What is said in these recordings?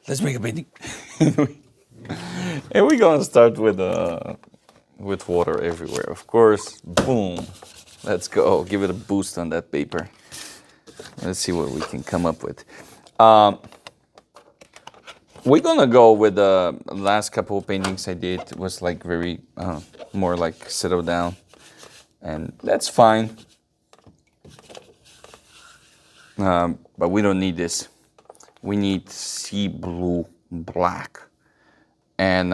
Let's make a painting. And we're gonna start with water everywhere, of course. Boom. Let's go. Give it a boost on that paper. Let's see what we can come up with. We're gonna go with the last couple of paintings I did. It was like very more like settle down, and that's fine. But we don't need this. We need sea blue black, and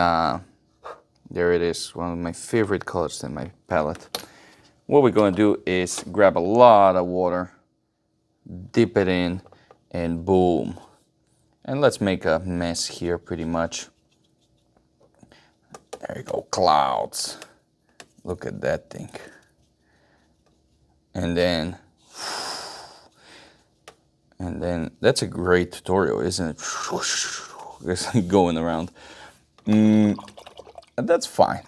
there it is, one of my favorite colors in my palette. What we're gonna do is grab a lot of water, dip it in, and boom. And let's make a mess here pretty much. There you go, clouds. Look at that thing. And then that's a great tutorial, isn't it? It's going around. That's fine.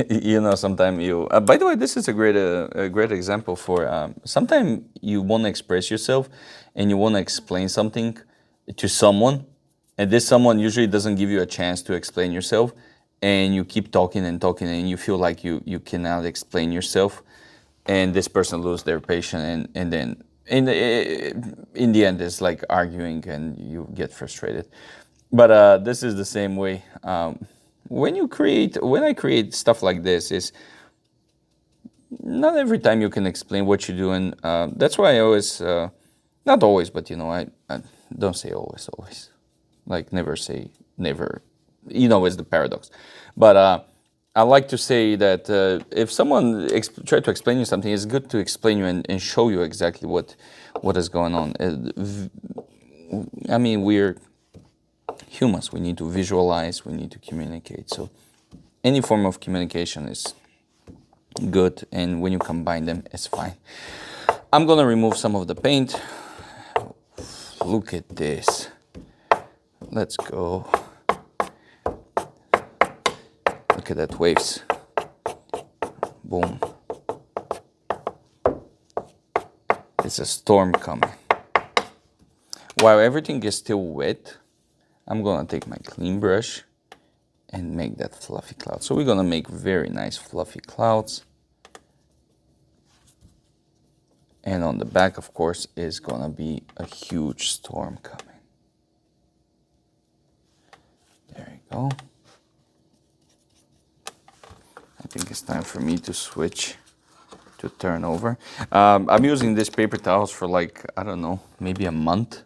You know, sometimes you. By the way, this is a great example for. Sometimes you want to express yourself, and you want to explain something to someone, and this someone usually doesn't give you a chance to explain yourself, and you keep talking and talking, and you feel like you cannot explain yourself, and this person loses their patience, and then in the end it's like arguing, and you get frustrated. But this is the same way. When I create stuff like this, is not every time you can explain what you're doing. That's why I always, not always, but you know, I don't say always. Like never say never. You know, it's the paradox. But I like to say that if someone try to explain you something, it's good to explain you and show you exactly what is going on. I mean, we're humans. We need to visualize. We need to communicate. So any form of communication is good, and when you combine them, it's fine. I'm gonna remove some of the paint. Look at this. Let's go. Look at that waves. Boom. It's a storm coming. While everything is still wet, I'm gonna take my clean brush and make that fluffy cloud. So we're gonna make very nice fluffy clouds. And on the back, of course, is gonna be a huge storm coming. There you go. I think it's time for me to switch to turn over. I'm using this paper towels for like, I don't know, maybe a month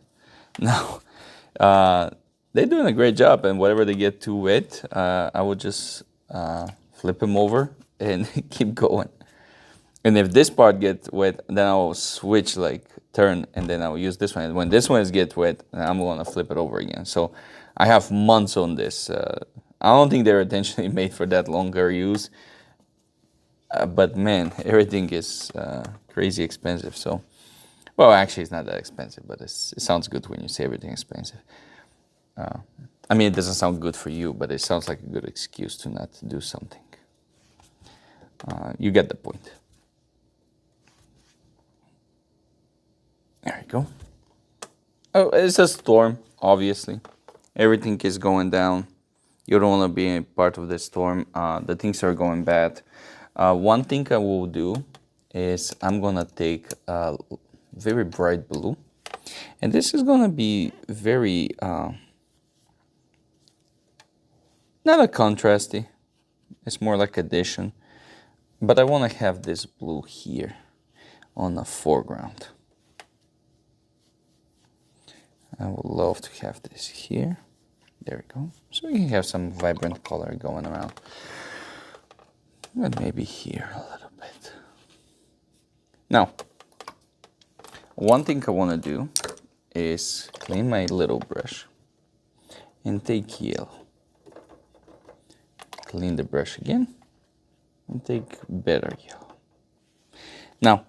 now. They're doing a great job, and whatever they get too wet, I will just flip them over and keep going. And if this part gets wet, then I will switch, like turn, and then I will use this one. And when this one gets wet, I'm gonna flip it over again. So I have months on this. I don't think they're intentionally made for that longer use. But man, everything is crazy expensive. So, well, actually, it's not that expensive, but it sounds good when you say everything expensive. I mean, it doesn't sound good for you, but it sounds like a good excuse to not do something. You get the point. There you go. Oh, it's a storm, obviously. Everything is going down. You don't want to be a part of this storm. The things are going bad. One thing I will do is I'm gonna take a very bright blue, and this is gonna be very not a contrasty, it's more like addition, but I want to have this blue here on the foreground. I would love to have this here. There we go. So we can have some vibrant color going around. And maybe here a little bit. Now, one thing I want to do is clean my little brush and take yellow. Clean the brush again and take better yellow. Now,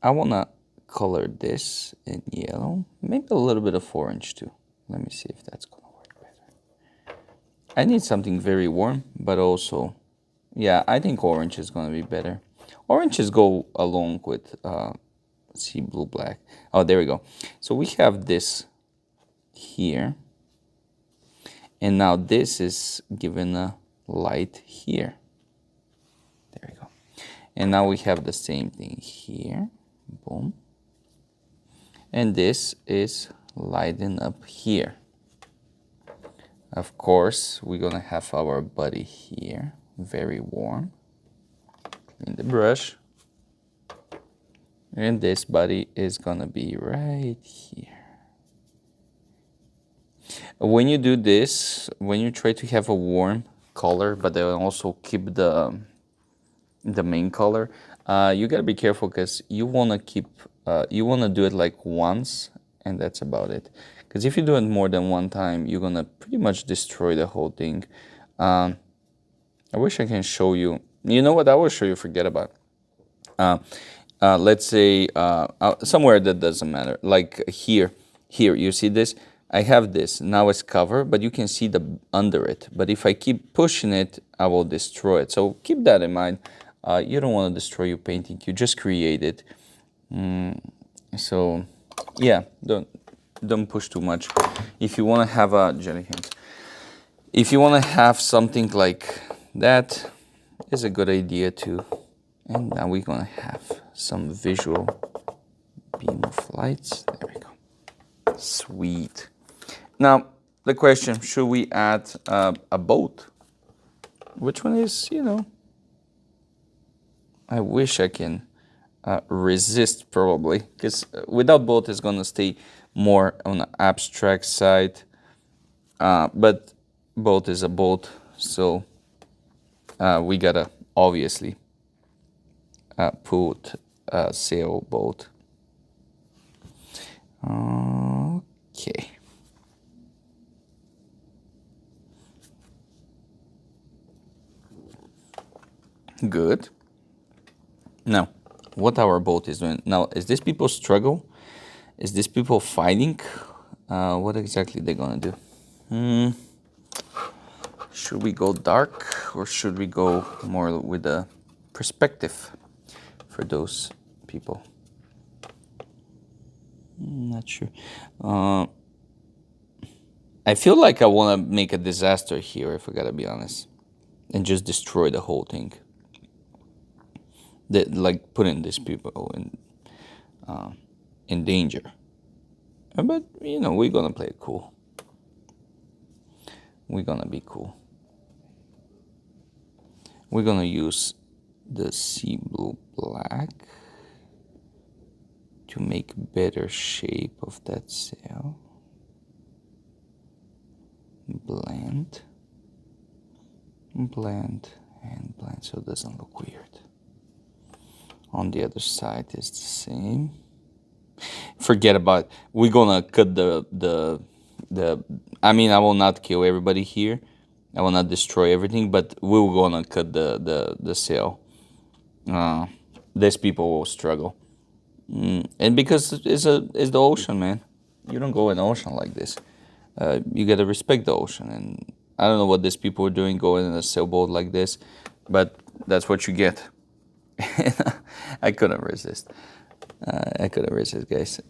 I want to color this in yellow, maybe a little bit of orange too. Let me see if that's going to work better. I need something very warm, but also, yeah, I think orange is going to be better. Oranges go along with sea blue black. Oh, there we go. So we have this here. And now this is given a light here. There we go. And now we have the same thing here. Boom. And this is lighting up here. Of course, we're gonna have our body here, very warm. Clean the brush. And this body is gonna be right here. When you do this, when you try to have a warm color, but then also keep the main color, you gotta be careful because you wanna do it like once, and that's about it. Because if you do it more than one time, you're gonna pretty much destroy the whole thing. I wish I can show you. You know what? I will show you. Forget about it. Let's say somewhere that doesn't matter. Like here, you see this? I have this. Now it's covered, but you can see the under it. But if I keep pushing it, I will destroy it. So keep that in mind. You don't want to destroy your painting. You just create it. So yeah, don't push too much. If you want to have a jelly hands, if you want to have something like that, is a good idea too. And now we're gonna have some visual beam of lights. There we go. Sweet. Now the question: should we add a boat? Which one is, I wish I can resist probably, because without boat it's gonna stay more on the abstract side. But boat is a boat, so we gotta obviously put a sailboat. Okay. Good. Now, what our boat is doing. Now, is this people struggle? Is this people fighting? What exactly they're gonna do? Should we go dark or should we go more with a perspective for those people? Not sure. I feel like I want to make a disaster here, if I gotta be honest, and just destroy the whole thing. Like putting these people in danger. But we're gonna play it cool. We're gonna be cool. We're gonna use the sea blue black to make better shape of that sail. Blend, blend, and blend so it doesn't look weird. On the other side is the same. Forget about it. We're gonna cut the I mean, I will not kill everybody here. I will not destroy everything, but we're gonna cut the sail. These people will struggle. And because it's the ocean, man. You don't go in the ocean like this. You gotta respect the ocean, and I don't know what these people are doing going in a sailboat like this, but that's what you get. I couldn't resist. Guys.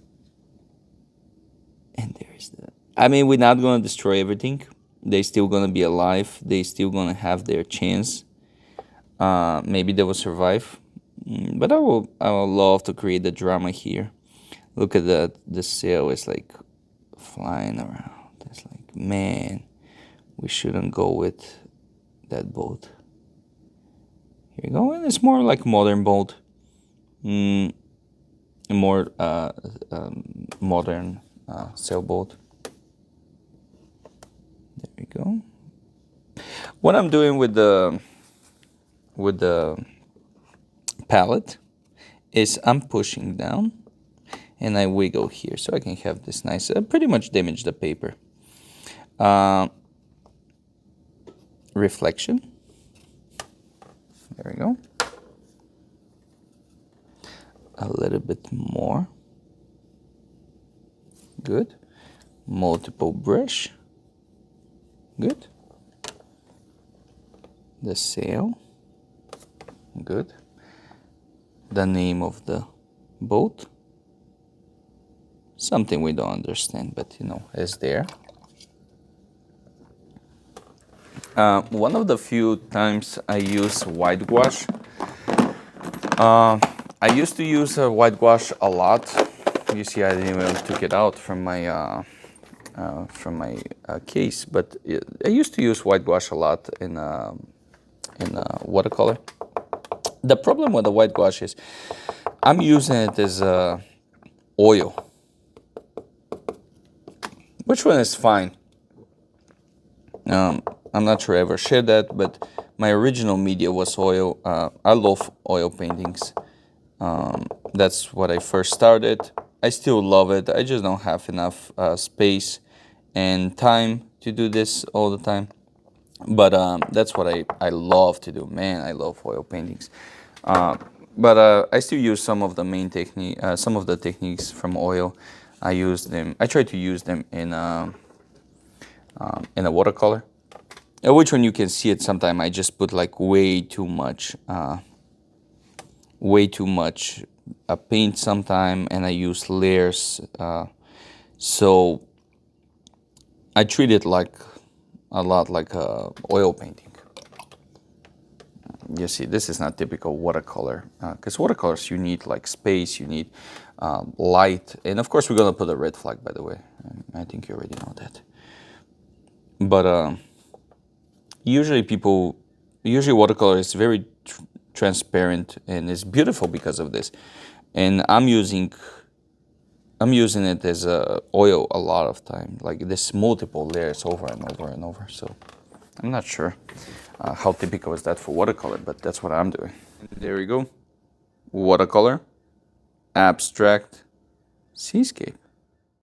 And there's I mean, we're not gonna destroy everything. They still gonna be alive. They still gonna have their chance. Maybe they will survive. But I will love to create the drama here. Look at the sail is like flying around. It's like, man, we shouldn't go with that boat. Here you go, and it's more like modern boat. More modern sailboat. There we go. What I'm doing with the palette is I'm pushing down and I wiggle here so I can have this nice, pretty much damage the paper. Reflection. There we go. A little bit more. Good. Multiple brush. Good. The sail. Good. The name of the boat. something we don't understand, but you know, it's there. One of the few times I use white gouache. I used to use white gouache a lot. You see, I didn't even took it out from my case, but I used to use white gouache a lot in watercolor. The problem with the white gouache is I'm using it as oil, which one is fine. I'm not sure I ever shared that, but my original media was oil. I love oil paintings. That's what I first started. I still love it. I just don't have enough space and time to do this all the time. But that's what I love to do. Man, I love oil paintings. But I still use some of the main technique, some of the techniques from oil. I use them. I try to use them in a watercolor. Which one you can see it sometimes. I just put like way too much paint sometime, and I use layers. So I treat it like a lot like a oil painting. You see, this is not typical watercolor, because watercolors you need like space, you need light, and of course we're gonna put a red flag, by the way. I think you already know that. But usually watercolor is very transparent and it's beautiful because of this. And I'm using it as oil a lot of time, like this multiple layers over and over and over. So I'm not sure how typical is that for watercolor, but that's what I'm doing. There we go. Watercolor, abstract, seascape.